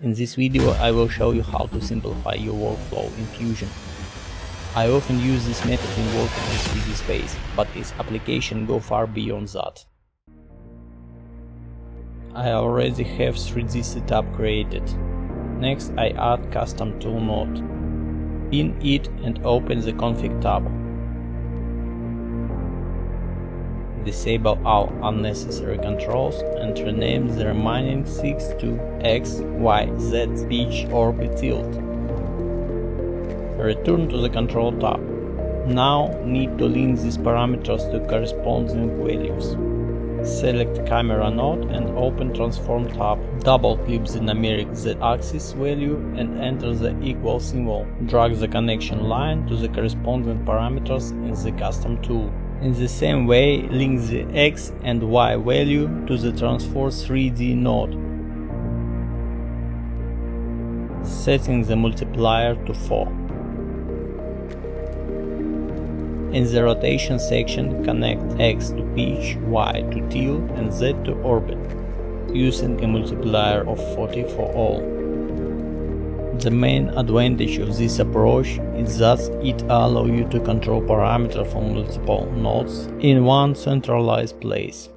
In this video I will show you how to simplify your workflow in Fusion. I often use this method in working with 3D space, but its application go far beyond that. I already have 3D setup created. Next I add custom tool node. Pin it and open the config tab. Disable all unnecessary controls and rename the remaining 6 to X, Y, Z, pitch, orbit, tilt. Return to the control tab. Now need to link these parameters to corresponding values. Select camera node and open transform tab. Double click the numeric Z-axis value and enter the equal symbol. Drag the connection line to the corresponding parameters in the custom tool. In the same way, link the X and Y value to the transform 3D node, setting the multiplier to 4. In the rotation section, connect X to pitch, Y to tilt and Z to orbit, using a multiplier of 40 for all. The main advantage of this approach is that it allows you to control parameters from multiple nodes in one centralized place.